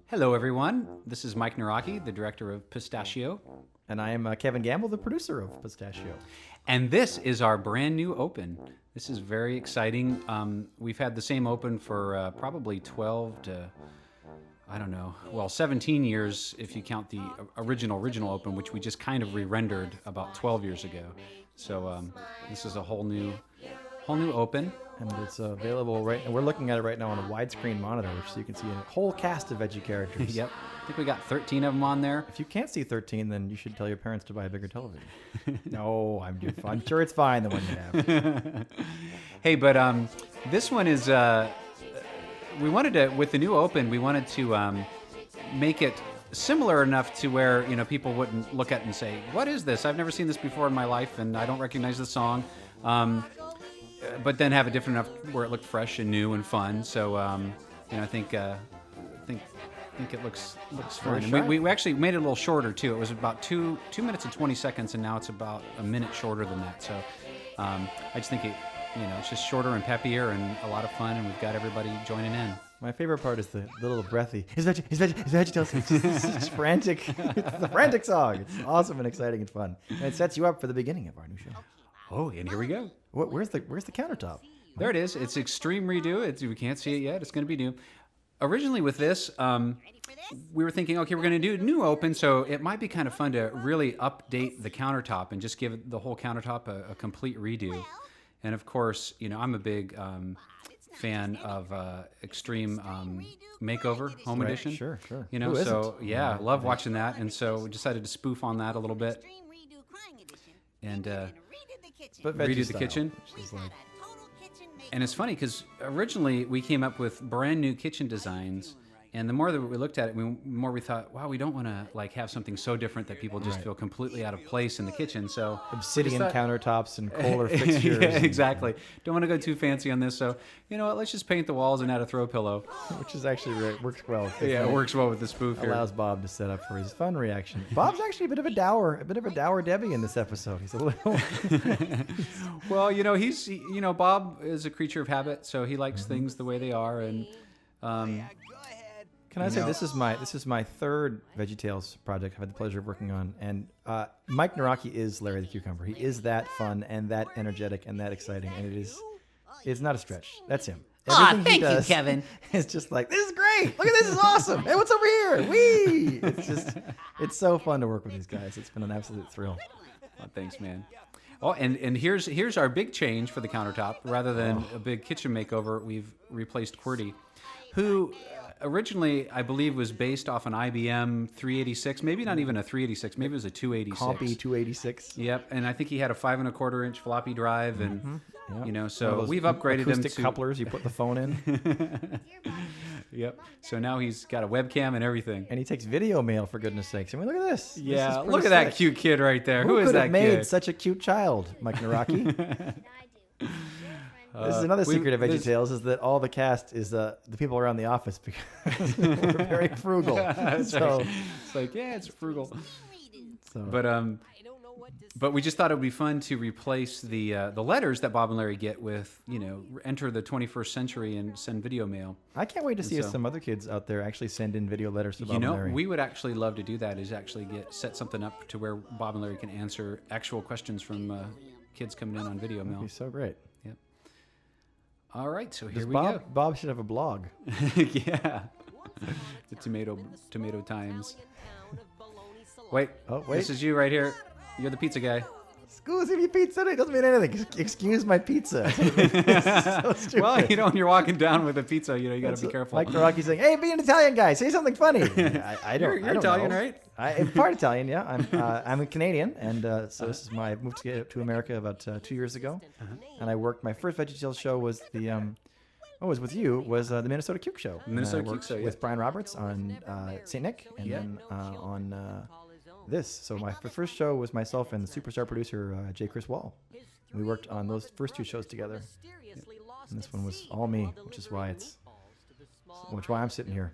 Hello, everyone. This is Mike Nawrocki, the director of Pistachio. And I am Kevin Gamble, the producer of Pistachio. And this is our brand new open. This is very exciting. We've had the same open for probably 12 to, 17 years if you count the original open, which we just kind of re-rendered about 12 years ago. So this is a whole new open. And it's available and we're looking at it right now on a widescreen monitor, so you can see a whole cast of veggie characters. Yep. I think we got 13 of them on there. If you can't see 13, then you should tell your parents to buy a bigger television. No, I'm sure it's fine, the one you have. Hey, but this one is, we wanted to, with the new open, we wanted to make it similar enough to where, people wouldn't look at it and say, what is this? I've never seen this before in my life, and I don't recognize the song. But then have it different enough where it looked fresh and new and fun. So, I think it looks fun. And we actually made it a little shorter too. It was about 2 minutes and 20 seconds, and now it's about a minute shorter than that. So, I just think it's just shorter and peppier and a lot of fun, and we've got everybody joining in. My favorite part is the little breathy. His VeggieTales. It's just frantic. It's the frantic song. It's awesome and exciting and fun, and it sets you up for the beginning of our new show. Oh, and here we go. Where's the countertop? There it is. It's extreme redo. We can't see it yet. It's going to be new. Originally with this, we were thinking, okay, we're going to do a new open, so it might be kind of fun to really update the countertop and just give the whole countertop a complete redo. And of course, I'm a big fan of Extreme Makeover Home Edition. Sure. I love watching that, and so we decided to spoof on that a little bit. And redo the kitchen. And it's funny because originally we came up with brand new kitchen designs, and the more that we looked at it, the more we thought, wow, we don't want to have something so different that people just feel completely out of place in the kitchen. So obsidian countertops and Kohler fixtures. Yeah, exactly. Don't want to go too fancy on this. So you know what? Let's just paint the walls and add a throw pillow, which is actually works well. Yeah, it works well with the spoof here. Allows Bob to set up for his fun reaction. Bob's actually a bit of a dour Debbie in this episode. He's a little. Well, he's Bob is a creature of habit, so he likes things the way they are, and. Can I say this is my third VeggieTales project I've had the pleasure of working on, and Mike Nawrocki is Larry the Cucumber. He is that fun and that energetic and that exciting, and it's not a stretch. That's him. Everything thank you, Kevin. It's just like, this is great. Look at this is awesome. Hey, what's over here? Whee! It's so fun to work with these guys. It's been an absolute thrill. Oh, thanks, man. Oh, and here's our big change for the countertop. Rather than a big kitchen makeover, we've replaced QWERTY, who originally, I believe, was based off an IBM 386, maybe not even a 386, maybe it was a 286. Compy 286. Yep, and I think he had a 5 1/4 inch floppy drive, and Yep. So we've upgraded him to couplers. You put the phone in. Yep. So now he's got a webcam and everything, and he takes video mail, for goodness sakes. I mean, look at this. Yeah, look at that cute kid right there. Who is that have made kid? Such a cute child, Mike Nawrocki. This is another secret of VeggieTales, is that all the cast is the people around the office because we're very frugal. So it's like, yeah, it's frugal. So. But we just thought it would be fun to replace the letters that Bob and Larry get with, enter the 21st century and send video mail. I can't wait to see if some other kids out there actually send in video letters to Bob and Larry. We would actually love to do that, is actually set something up to where Bob and Larry can answer actual questions from kids coming in on video mail. That'd be so great. Yep. All right, so here we go. Bob should have a blog. Yeah. The Tomato Times. Wait. This is you right here. You're the pizza guy. Excuse me, pizza. It doesn't mean anything. Excuse my pizza. So stupid. Well, when you're walking down with a pizza, you got to be careful. Mike Nawrocki saying, "Hey, be an Italian guy. Say something funny." I don't. You're Italian, right? I'm part Italian. Yeah, I'm a Canadian, and so I moved to America about 2 years ago, and I worked. My first VeggieTales show was the Minnesota Cuke Show. Minnesota Cuke Show, with Brian Roberts on St. Nick, and then on this. So my first show was myself and the superstar producer J. Chris Wall. We worked on those first 2 shows together, and this one was all me, which is why I'm sitting here.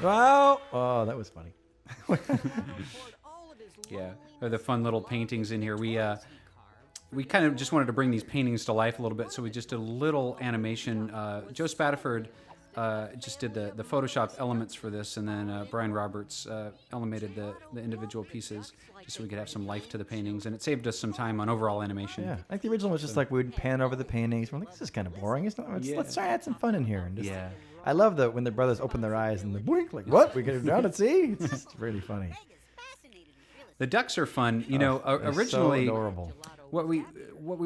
Wow! Oh, that was funny. Yeah, the fun little paintings in here. We kind of just wanted to bring these paintings to life a little bit, so we just did a little animation. Joe Spataford just did the Photoshop elements for this, and then Brian Roberts animated the individual pieces just so we could have some life to the paintings, and it saved us some time on overall animation. Yeah, like the original was just like we'd pan over the paintings. We're like, this is kind of boring. Let's try to add some fun in here. And just, I love when the brothers open their eyes and the blink, like, what? We get it down and see? It's just really funny. The ducks are fun. Originally, so adorable. What we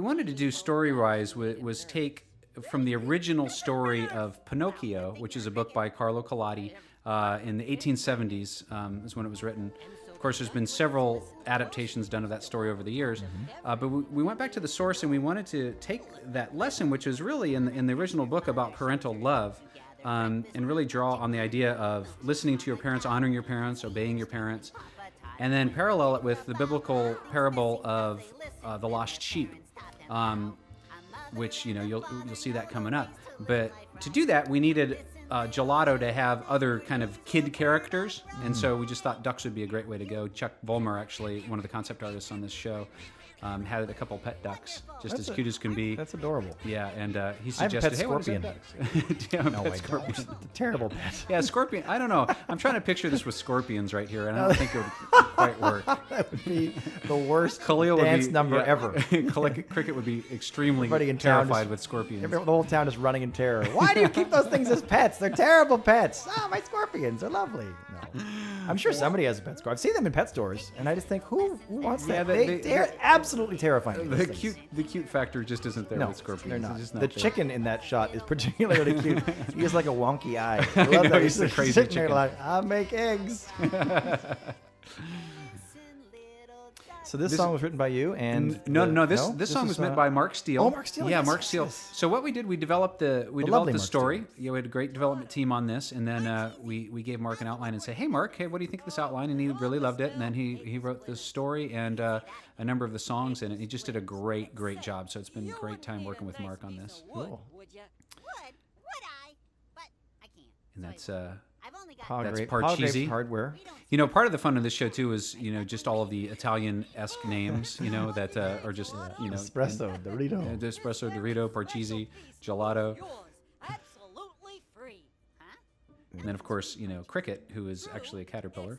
wanted to do story-wise was take from the original story of Pinocchio, which is a book by Carlo Collodi in the 1870s, is when it was written. Of course, there's been several adaptations done of that story over the years, but we went back to the source and we wanted to take that lesson, which is really in the original book about parental love, and really draw on the idea of listening to your parents, honoring your parents, obeying your parents, and then parallel it with the biblical parable of the lost sheep, which you'll see that coming up. But to do that, we needed Gelato to have other kind of kid characters, and so we just thought ducks would be a great way to go. Chuck Vollmer, actually one of the concept artists on this show, had a couple pet ducks, just as cute as can be. That's adorable. Yeah, and he suggested, I have a pet scorpion. Do you have a pet scorpion? It's a terrible pet. Yeah, scorpion. I don't know. I'm trying to picture this with scorpions right here, and I don't think it would quite work. That would be the worst Khalil dance number ever. Cricket would be extremely in terrified with scorpions. The whole town is running in terror. Why do you keep those things as pets? They're terrible pets. Oh, my scorpions. They're lovely. No. I'm sure somebody has a pet scorpion. I've seen them in pet stores, and I just think, who wants that? They're absolutely terrifying. The cute factor just isn't there with scorpions. They're not. Just not the there. chicken in that shot is particularly cute. He has like a wonky eye. I love that. He's the crazy sitting chicken. there like, I make eggs. So this song was written by you, and this song was written by Mark Steele. Oh, Mark Steele. Yeah, yes, Mark yes, Steele. yes. So what we did, we developed the story. Yeah, we had a great development team on this, and then we gave Mark an outline and said, "Hey, Mark, what do you think of this outline?" And he really loved it. And then he wrote this story and a number of the songs in it. He just did a great job. So it's been a great time working with Mark on this. Cool. And that's That's part cheesy. Hardware. Part of the fun of this show too is just all of the Italian-esque names, that are just Espresso, Dorito, espresso, Dorito, Parcheesi, Gelato. And then of course Cricket, who is actually a caterpillar.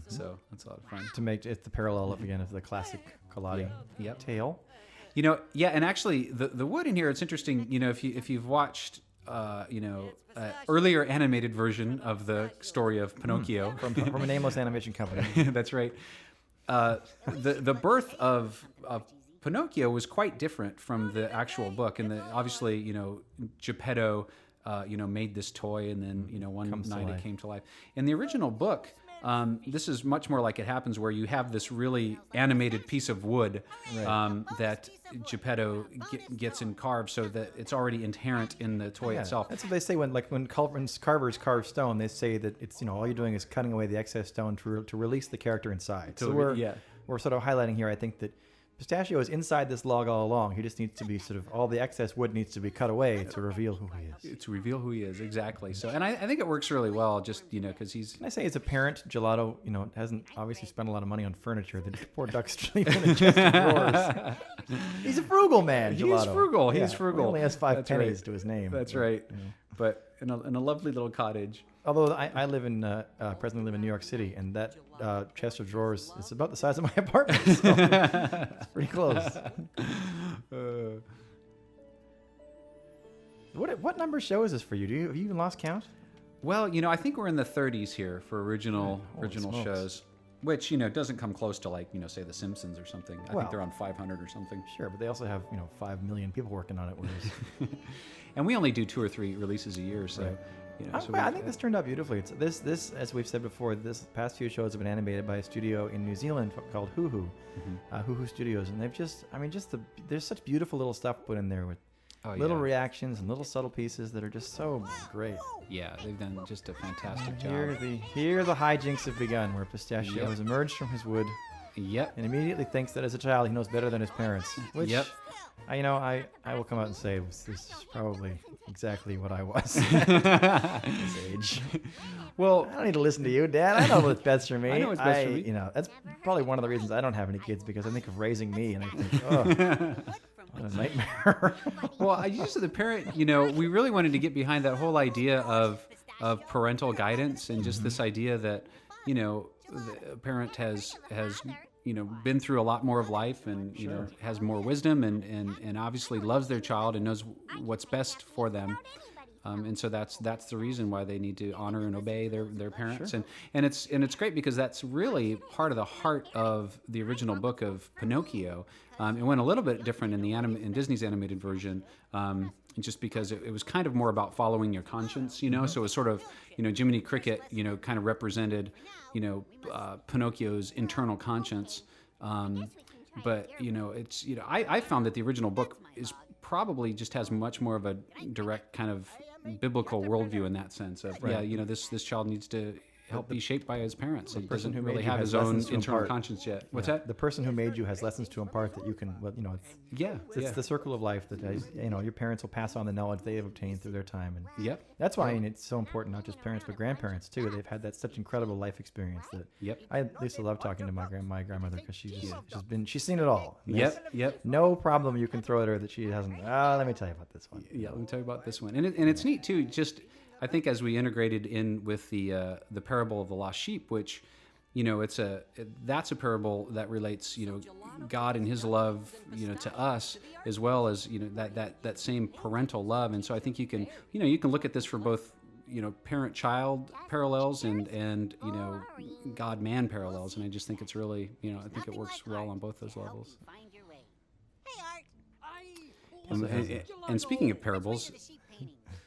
So that's a lot of fun. To make it the parallel of the classic Collodi tale. And actually the wood in here, it's interesting. If you've watched. Earlier animated version of the story of Pinocchio from a nameless animation company. That's right. The birth of Pinocchio was quite different from the actual book, and obviously Geppetto made this toy, and then one night it came to life. In the original book, this is much more like It Happens, where you have this really animated piece of wood that Geppetto gets and carves, so that it's already inherent in the toy itself. That's what they say when carvers carve stone. They say that it's all you're doing is cutting away the excess stone to release the character inside. So we're sort of highlighting here, I think, that Pistachio is inside this log all along. He just needs to be all the excess wood needs to be cut away to reveal who he is. To reveal who he is, exactly. So, and I think it works really well, just because he's. Can I say, as a parent, Gelato, hasn't obviously spent a lot of money on furniture. The poor duck's sleeping in chest of drawers. He's a frugal man, Gelato. He's frugal. He's frugal. He only has 5 pennies to his name. That's right. But in a lovely little cottage. Although I presently live in New York City, and that chest of drawers is about the size of my apartment. So it's pretty close. What number show is this for you? Have you even lost count? Well, I think we're in the 30s here for original smokes. shows, which doesn't come close to say The Simpsons or something. I think they're on 500 or something. Sure, but they also have 5 million people working on it. And we only do 2 or 3 releases a year, so. Right. I think this turned out beautifully. This, as we've said before, this past few shows have been animated by a studio in New Zealand called Hoo Hoo, Hoo Hoo Studios, and they've there's such beautiful little stuff put in there with little reactions and little subtle pieces that are just so great. Yeah, they've done just a fantastic job. Here the hijinks have begun, where Pistachio has emerged from his wood. Yep. And immediately thinks that as a child he knows better than his parents. Which, I will come out and say this is probably exactly what I was at this age. Well, I don't need to listen to you, Dad. I know what's best for me. I know what's best for me. That's probably one of the reasons I don't have any kids, because I think of raising me and I think, What a nightmare. Well, I used the parent, we really wanted to get behind that whole idea of parental guidance and just this idea that, the parent has been through a lot more of life and, has more wisdom and obviously loves their child and knows what's best for them. And so that's the reason why they need to honor and obey their parents. Sure. And it's great because that's really part of the heart of the original book of Pinocchio. It went a little bit different in Disney's animated version, just because it was kind of more about following your conscience, So it was sort of, Jiminy Cricket, kind of represented, Pinocchio's internal conscience. But it's I found that the original book is probably just has much more of a direct kind of biblical worldview in that sense of this child needs to help be shaped by his parents. He doesn't really have his own internal conscience yet. What's that? The person who made you has lessons to impart that you can, it's the circle of life that, your parents will pass on the knowledge they have obtained through their time. And that's why it's so important, not just parents, but grandparents too. They've had that such incredible life experience that I used to love talking to my grandmother because she's seen it all. No problem you can throw at her that she hasn't. Let me tell you about this one. Yeah, let me tell you about this one. And it's neat too, just I think as we integrated in with the parable of the lost sheep, which, that's a parable that relates, God and His love, to us, as well as that same parental love. And so I think you can look at this for both, parent-child parallels and God-man parallels. And I just think it's really, I think it works well on both those levels. And speaking of parables.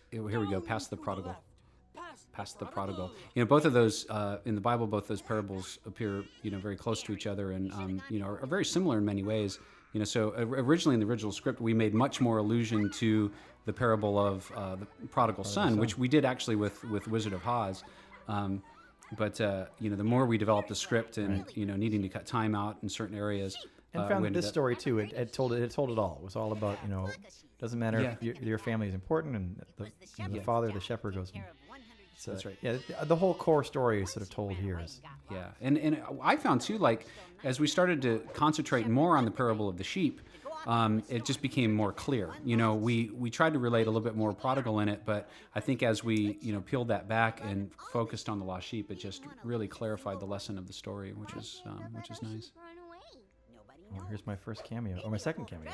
Here we go. Pass the prodigal. Both of those in the Bible, both those parables appear, very close to each other, and are very similar in many ways. So originally in the original script, we made much more allusion to the parable of the prodigal son, which we did actually with Wizard of Oz. But the more we developed the script and needing to cut time out in certain areas. And found this story too. It told it all. It was all about doesn't matter if your family is important, and the father, the shepherd, goes. That's right. Yeah, the whole core story is sort of told here. Yeah, and I found too, like as we started to concentrate more on the parable of the sheep, it just became more clear. We tried to relate a little bit more prodigal in it, but I think as we peeled that back and focused on the lost sheep, it just really clarified the lesson of the story, which is nice. Oh, here's my first cameo, or my second cameo.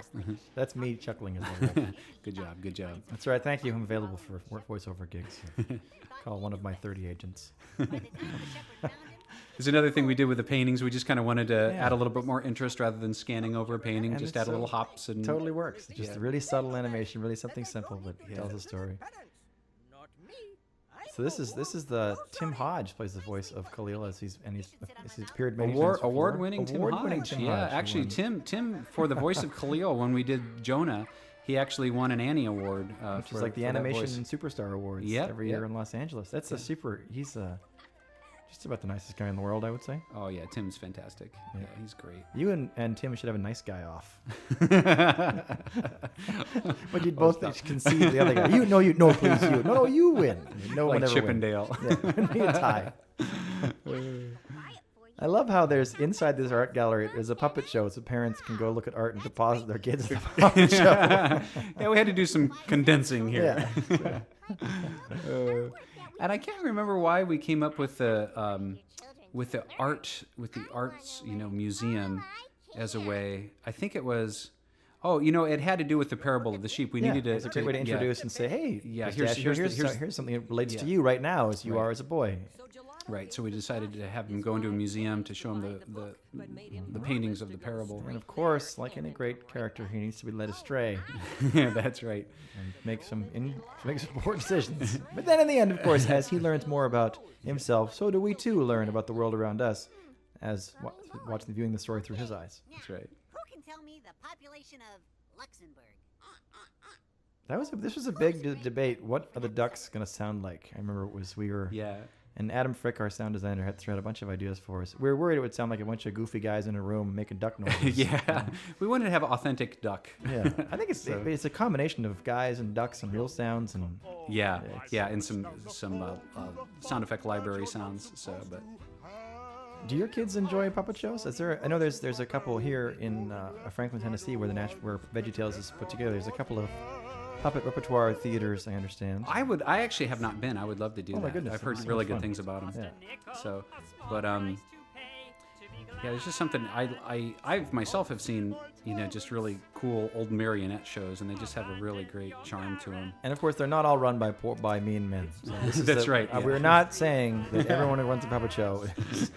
That's me chuckling as well. Good job. That's right. Thank you. I'm available for voiceover gigs. Call one of my 30 agents. There's another thing we did with the paintings. We just kind of wanted to add a little bit more interest rather than scanning over a painting. And just add a little hops and totally works. It's just really subtle animation, really something simple, but tells a story. So this is the Tim Hodge plays the voice of Khalil as he's appeared many times before. Award-winning Tim Hodge. Yeah, actually Tim for the voice of Khalil when we did Jonah, he actually won an Annie Award, which is like the Animation Superstar Awards every year in Los Angeles. That's a super. He's just about the nicest guy in the world, I would say. Oh yeah, Tim's fantastic. Yeah, he's great. You and Tim should have a nice guy off. But you'd both concede the other guy. Please you. No, you win. No like one ever Chippendale. Wins. Yeah, a tie. I love how there's inside this art gallery, there's a puppet show so parents can go look at art and deposit their kids at the puppet show. Yeah, we had to do some condensing here. Yeah. And I can't remember why we came up with the arts museum as a way. I think it was. Oh, it had to do with the parable of the sheep. We needed to. It's a great way to introduce and say, hey, here's something that relates to you right now as you are as a boy. Right, so we decided to have him go into a museum to show him the paintings of the parable. And of course, like any great character, he needs to be led astray. Yeah, that's right. And make some poor decisions. But then in the end, of course, as he learns more about himself, so do we too learn about the world around us as viewing the story through his eyes. That's right. Who can tell me the population of Luxembourg? This was a big debate. What are the ducks going to sound like? I remember we were... Yeah. And Adam Frick, our sound designer, had a bunch of ideas for us. We were worried it would sound like a bunch of goofy guys in a room making duck noises. Yeah, we wanted to have authentic duck. Yeah, I think it's a combination of guys and ducks and real sounds and and some sound effect library sounds. So, but Do your kids enjoy puppet shows? Is there? I know there's a couple here in Franklin, Tennessee, where where VeggieTales is put together. There's a couple of puppet repertoire theaters, I understand. I actually have not been. I would love to do that. My goodness, I've heard that's so really much good fun. things about them. Yeah. So, but yeah, there's just something I myself have seen, just really cool old marionette shows, and they just have a really great charm to them. And of course, they're not all run by mean men. So this is That's right. Yeah. We're not saying that everyone who runs a puppet show is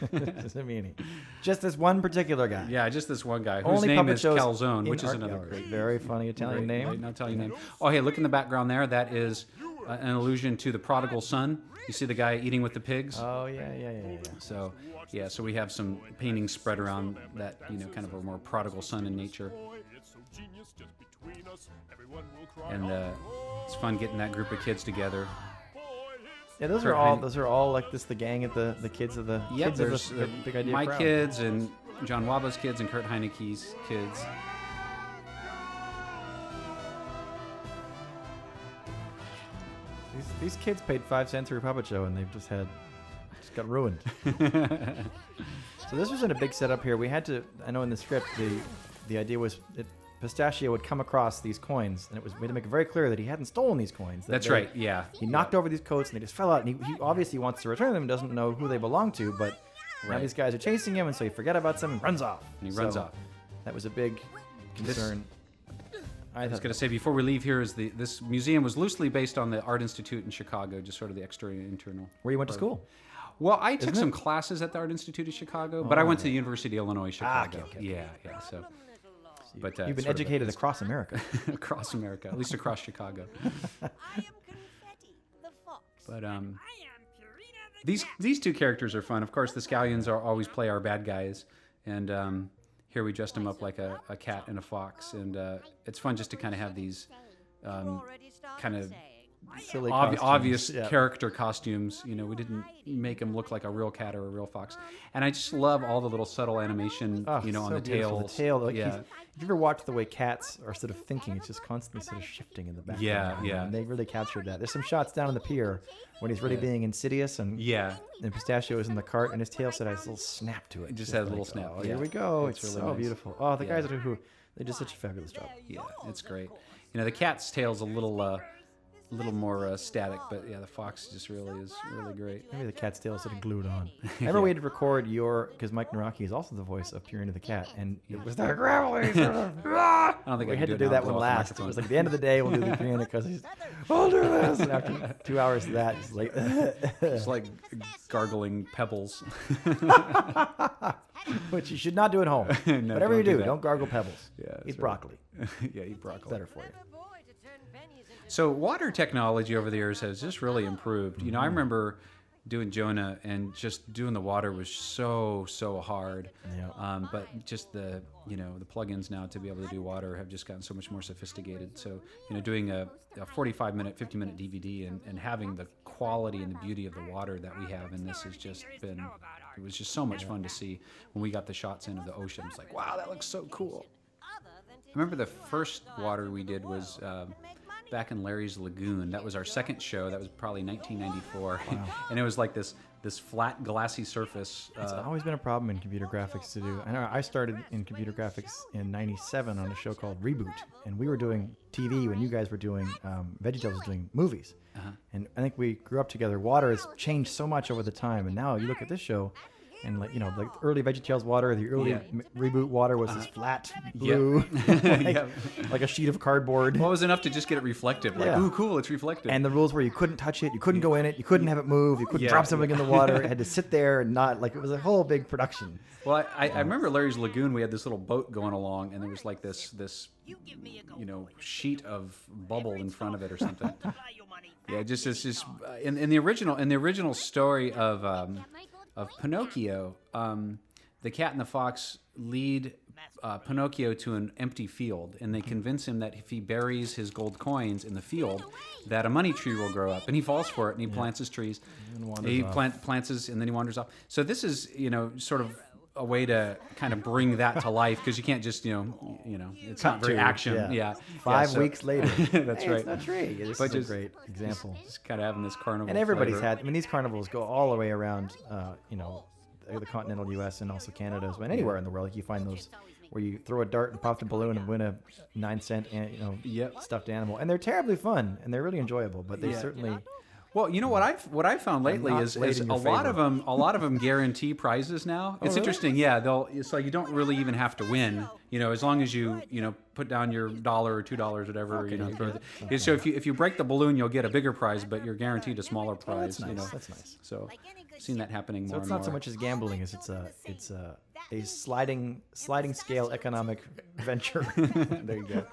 a meanie. Just this one particular guy. Yeah, just this one guy whose Only name puppet is shows Calzone, in which is art another galleries. Very funny Italian name. Great Italian name. Oh, hey, look in the background there. That is an allusion to the prodigal son. You see the guy eating with the pigs? Oh yeah. So, yeah, so we have some paintings spread around that, kind of a more prodigal son in nature. And it's fun getting that group of kids together. Yeah, those are all like this. The gang of the kids of the Yep, kids of there's the Big Idea my crowd. kids and John Waba's kids and Kurt Heineke's kids. These kids paid 5 cents for a puppet show, and they've just got ruined. So this wasn't a big setup here. We had to. I know in the script the idea was that Pistachio would come across these coins, and we had to make it very clear that he hadn't stolen these coins. That's right. Yeah. He knocked over these coats, and they just fell out. And he obviously wants to return them, and doesn't know who they belong to. But now Right. these guys are chasing him, and so he forget about them and runs off. And he runs So off. That was a big concern. I was going to say before we leave here is this museum was loosely based on the Art Institute in Chicago, just sort of the external and internal. Where you went to school? Well, I took Isn't some it? classes at the Art Institute of Chicago, but I went to the University of Illinois Chicago. okay. Yeah. So, but You've been sort of educated across America. across America, at least across Chicago. I am Confetti, the fox. But these two characters are fun. Of course, the scallions always play our bad guys, and here we dressed them up like a cat and a fox, and it's fun just to kind of have these kind of Silly obvious costumes. Yeah. character costumes. We didn't make them look like a real cat or a real fox, and I just love all the little subtle animation, Oh, on so the beautiful. tails. The tail, like yeah. if you ever watch the way cats are sort of thinking, it's just constantly sort of shifting in the background. Yeah. And they really captured that. There's some shots down on the pier when he's really being insidious, and Pistachio is in the cart, and his tail set has a little snap to it. It just has a little snap. Oh, Yeah. here we go. It's It's really so nice. beautiful. Oh, the Yeah. guys who they did such a fabulous job. Yeah, it's great. The cat's tail's a little more static, but yeah, the fox just really is really great. Maybe the cat's tail is sort of glued on. I remember we had to record because Mike Nawrocki is also the voice of Purina the cat, and it was that gravelly sort of. I don't think We I had can to do it now. that Blow one out the last. It microphone. was like at the end of the day, we'll do the Purina because I'll do this. And after 2 hours of that, it's like, It's like gargling pebbles. which you should not do at home. No, Whatever don't you do, that. don't gargle pebbles. Yeah, that's Eat right. broccoli. Yeah, eat broccoli. Better for you. So water technology over the years has just really improved. I remember doing Jonah, and just doing the water was so hard. Yeah. But just the plugins now to be able to do water have just gotten so much more sophisticated. So doing a 45-minute, 50-minute DVD and having the quality and the beauty of the water that we have in this has just been. It was just so much fun to see when we got the shots in of the ocean. It's like, wow, that looks so cool. I remember the first water we did was back in Larry's Lagoon. That was our second show. That was probably 1994. And it was like this flat, glassy surface. It's always been a problem in computer graphics to do. I know I started in computer graphics in '97 on a show called Reboot, and we were doing TV when you guys were doing VeggieTales was doing movies. And I think we grew up together. Water has changed so much over the time, and now you look at this show, and like the early VeggieTales water, the early Reboot water was this flat blue, like a sheet of cardboard. What was enough to just get it reflective? Like, Yeah. ooh, cool, it's reflective. And the rules were you couldn't touch it, you couldn't go in it, you couldn't have it move, you couldn't Yeah. drop something in the water. It had to sit there and not it was a whole big production. Well, I remember Larry's Lagoon. We had this little boat going along, and there was like this sheet of bubble in front of it or something. Yeah, just it's just in the original story of Pinocchio, the cat and the fox lead Pinocchio to an empty field, and they convince him that if he buries his gold coins in the field, that a money tree will grow up, and he falls for it, and he plants his trees. He plants his, and then he wanders off. So this is sort of a way to kind of bring that to life, because you can't just it's not very action. Yeah. 5 weeks later. That's Hey, right. It's not tree. This But is a just- great example. Just kind of having this carnival. And everybody's flavor. had. I mean, these carnivals go all the way around. the continental U.S. and also Canada as well. Anywhere in the world, like you find those where you throw a dart and pop the balloon and win a 9-cent, stuffed animal, and they're terribly fun and they're really enjoyable. But they certainly. Well, you know what I've found lately is a lot of them guarantee prizes now. It's interesting, yeah. It's like you don't really even have to win, as long as you put down your $1 or $2, whatever. Okay, So if you break the balloon, you'll get a bigger prize, but you're guaranteed a smaller prize. That's nice. That's nice. So I've seen that happening more. So it's and not so more. much as gambling as it's a sliding scale economic venture. There you go.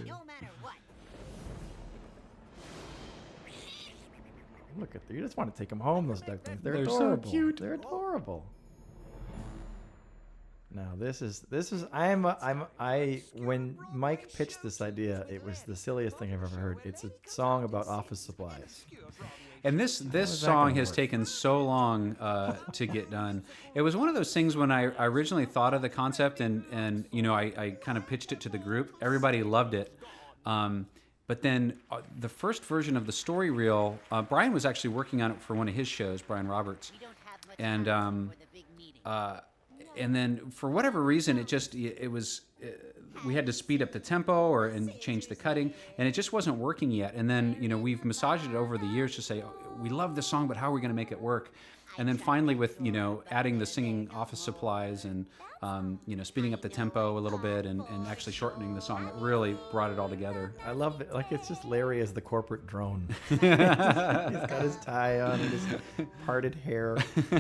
No matter what. Look at you just want to take them home. Those ducklings. They're so adorable. cute. They're adorable. Now this is when Mike pitched this idea, it was the silliest thing I've ever heard. It's a song about office supplies. And this song has taken so long to get done. It was one of those things when I originally thought of the concept and I kind of pitched it to the group. Everybody loved it. But then the first version of the story reel, Brian was actually working on it for one of his shows, Brian Roberts. And then for whatever reason, we had to speed up the tempo and change the cutting, and it just wasn't working yet. And then, we've massaged it over the years to say, we love this song, but how are we going to make it work? And then finally with, adding the singing office supplies and, speeding up the tempo a little bit and actually shortening the song, it really brought it all together. I love it. Like, it's just Larry as the corporate drone. He's got his tie on and his parted hair.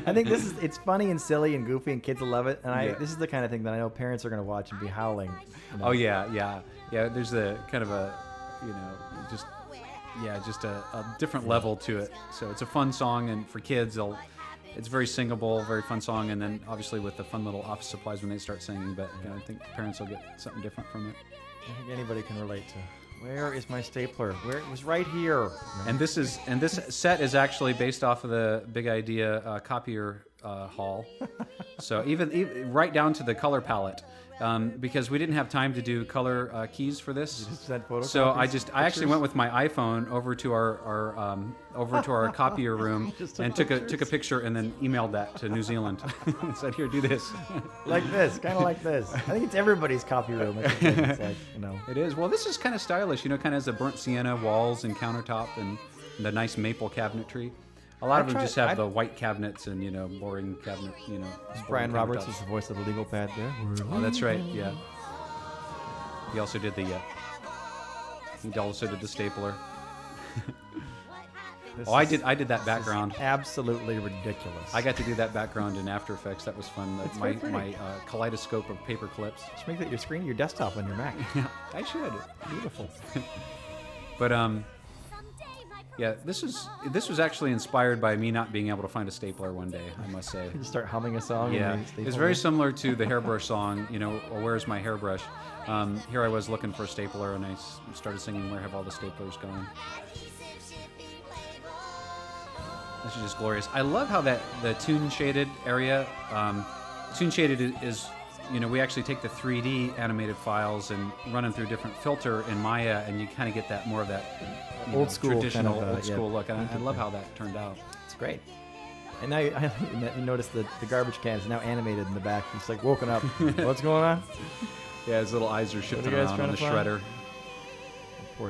I think it's funny and silly and goofy and kids will love it. And this is the kind of thing that I know parents are going to watch and be howling. Oh, yeah. There's a kind of a, just a different level to it. So it's a fun song, and for kids, it's very singable, very fun song, and then obviously with the fun little office supplies when they start singing. But I think parents will get something different from it. I think anybody can relate to. Where is my stapler? Where it was right here. And this set is actually based off of the Big Idea copier hall. So even right down to the color palette. Because we didn't have time to do color keys for this, so I actually went with my iPhone over to our copier room and took a picture and then emailed that to New Zealand and said, "Here, do this." Like this, kind of like this. I think it's everybody's copy room. It's like, It is. Well, this is kind of stylish. Kind of has the burnt sienna walls and countertop and the nice maple cabinetry. A lot of them just have the white cabinets and, boring cabinet, Brian Roberts is the voice of the legal pad there. Oh, that's right, yeah. He also did the stapler. I did that background. Absolutely ridiculous. I got to do that background in After Effects. That was fun. My kaleidoscope of paper clips. You should make that your screen, your desktop on your Mac. Yeah, I should. Beautiful. But yeah, this was actually inspired by me not being able to find a stapler one day, I must say. You start humming a song. Yeah, it's very similar to the hairbrush song, Where's My Hairbrush? Here I was looking for a stapler, and I started singing Where Have All the Staplers Gone? This is just glorious. I love how the tune shaded area, tune shaded is, we actually take the 3D animated files and run them through a different filter in Maya, and you kind of get that more of that old school traditional kind of, old school look. And I love how that turned out. It's great. And now you notice the garbage can is now animated in the back. He's like woken up. What's going on? Yeah, his little eyes are shifting around on the shredder.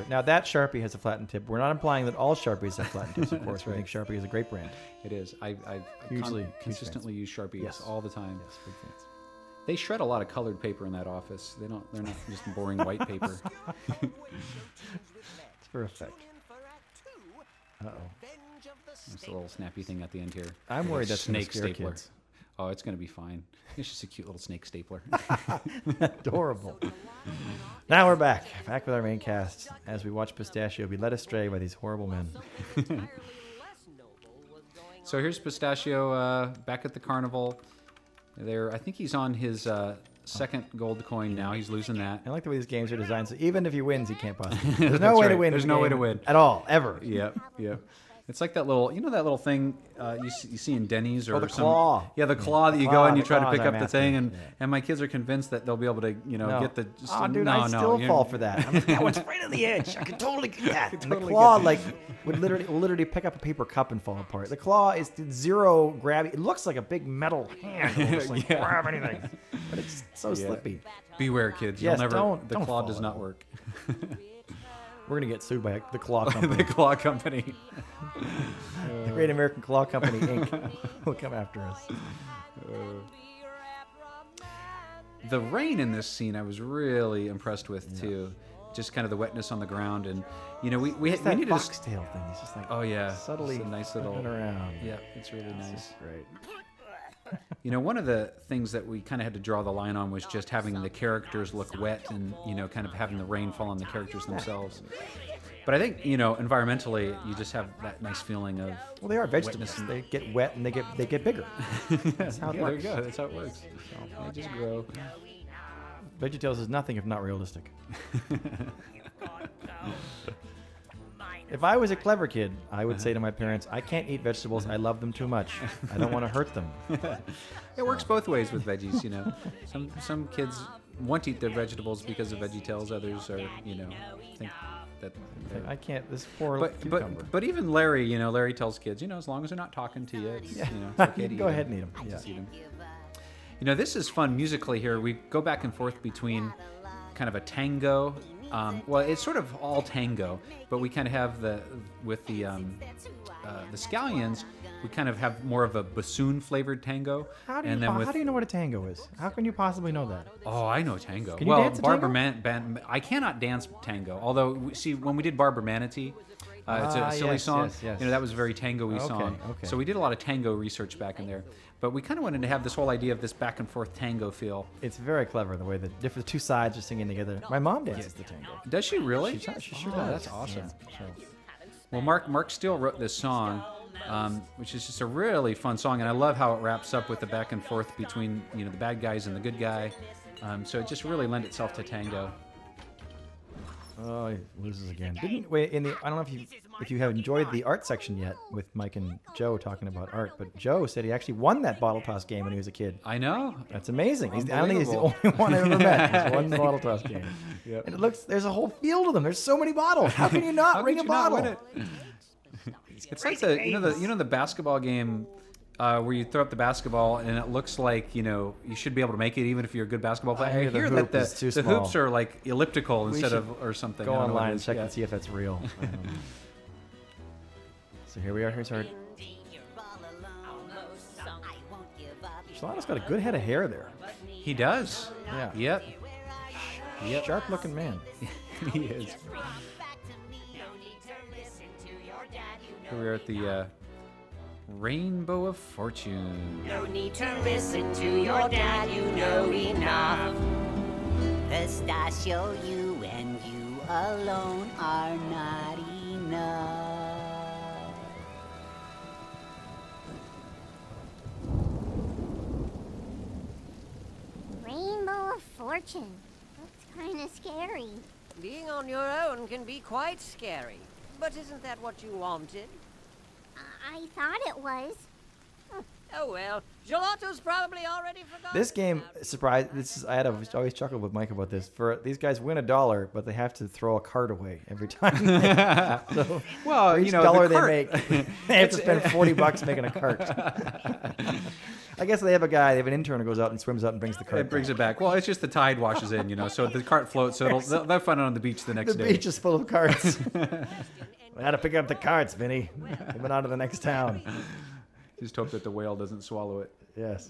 Now that Sharpie has a flattened tip. We're not implying that all Sharpies have flattened tips, of course. That's We right. think Sharpie is a great brand. It is. I consistently use Sharpies all the time. Yes, big fans. They shred a lot of colored paper in that office. They're not just boring white paper. It's for effect. Uh-oh. It's a little snappy thing at the end here. I'm worried that's snake gonna scare stapler. kids. Oh, it's going to be fine. It's just a cute little snake stapler. Adorable. Now we're back with our main cast as we watch Pistachio be led astray by these horrible men. So here's Pistachio back at the carnival. I think he's on his second gold coin now. He's losing that. I like the way these games are designed. So even if he wins, he can't possibly. There's no way to win. There's no way to win at all, ever. Yep. It's like that little, that little thing you see in Denny's or the some. claw. Yeah, the claw that you Claw, go and you the try to claws pick up I'm the thing, after. and my kids are convinced that they'll be able to, No. get the. Oh, dude, I still fall for that. I'm like, that one's right on the edge. I could totally get that. And the totally claw, get like, will literally pick up a paper cup and fall apart. The claw is zero gravity. It looks like a big metal hand. It'll just, like, grab anything. But it's so slippy. Beware, kids. Yes, You'll never. don't The claw fall does in not it. work. We're going to get sued by the Claw Company. The Claw Company. The Great American Claw Company, Inc. will come after us. The rain in this scene I was really impressed with too. Just kind of the wetness on the ground, and we It's that needed to. foxtail thing. It's just like Subtly subtly a nice little. around. Yeah, it's really nice. It's great. One of the things that we kind of had to draw the line on was just having the characters look wet and, kind of having the rain fall on the characters themselves. But I think, environmentally, you just have that nice feeling of. Well, they are vegetables. They get wet and they get bigger. That's how it There you works. go. That's how it works. They just grow. VeggieTales is nothing if not realistic. If I was a clever kid, I would say to my parents, I can't eat vegetables. I love them too much. I don't want to hurt them. It works both ways with veggies, Some kids want to eat their vegetables because of VeggieTales. Others are, think that. I can't. This poor cucumber. But even Larry, Larry tells kids, as long as they're not talking to you, it's, it's okay to Go eat ahead them. and eat them. Just eat them. This is fun musically here. We go back and forth between kind of a tango. Well, it's sort of all tango, but we kind of have the scallions. We kind of have more of a bassoon flavored tango. How do you know what a tango is? How can you possibly know that? Oh, I know tango. Can you dance a tango? I cannot dance tango. Although, see, when we did Barbara Manatee, it's a silly song. Yes. That was a very tango-y song. Okay. So we did a lot of tango research back in there. But we kind of wanted to have this whole idea of this back and forth tango feel. It's very clever the way that the two sides are singing together. My mom dances the tango. Does she really? She sure Oh, does. that's awesome. Yeah. Well, Mark Steele wrote this song, which is just a really fun song, and I love how it wraps up with the back and forth between the bad guys and the good guy. So it just really lent itself to tango. Oh, he loses again. I don't know if you have enjoyed the art section yet with Mike and Joe talking about art, but Joe said he actually won that bottle toss game when he was a kid. I know. That's amazing. I don't think he's the only Unbelievable. one I've ever met. He's won the bottle toss game. Yep. And there's a whole field of them. There's so many bottles. How can you not How ring could a you not bottle? win it? It's like the basketball game where you throw up the basketball and it looks like you should be able to make it even if you're a good basketball player. I hear that is too the small. hoops are like elliptical instead should of or something. Go I don't know what online it and is. check Yeah. and see if that's real. I don't know. So here we are. Here's our. Shalana's got a good head of hair there. He does. Yeah. Yep. Sharp looking man. He is. Here we are at the Rainbow of Fortune. No need to listen to your dad, you know enough. Pistachio, you and you alone are not enough. Rainbow of Fortune. That's kind of scary. Being on your own can be quite scary. But isn't that what you wanted? I thought it was. Oh well, Gelato's probably already forgotten. This game, I always chuckle with Mike about this. For these guys win $1, but they have to throw a cart away every time. So Well, for each the dollar cart- they make, they have to spend $40 making a cart. I guess they have an intern who goes out and swims out and brings the cart. It brings it back. Well, it's just the tide washes in, so the cart floats, so they'll find it on the beach the next The day. beach is full of carts. We had to pick up the carts, Vinny. We've been on to the next town. Just hope that the whale doesn't swallow it. Yes.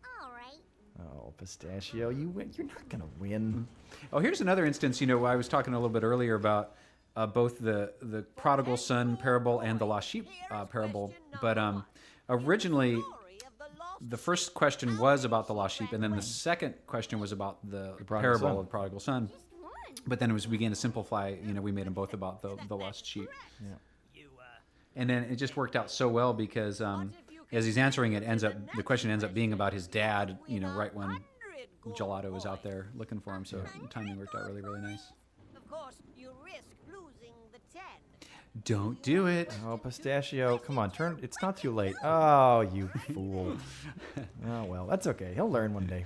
All right. Oh, Pistachio, you win. You're not gonna win. Oh, here's another instance. I was talking a little bit earlier about both the prodigal son parable and the lost sheep parable. But originally, the first question was about the lost sheep, and then the second question was about the prodigal parable son. of the prodigal son. But then as we began to simplify, we made them both about the lost sheep. Yeah. And then it just worked out so well because as he's answering it, the question ends up being about his dad, right when Gelato is out there looking for him. So the timing worked out really, really nice. Of course, you risk losing the 10. Don't do it. Oh, Pistachio, come on, turn. It's not too late. Oh, you fool. Oh well, that's okay. He'll learn one day.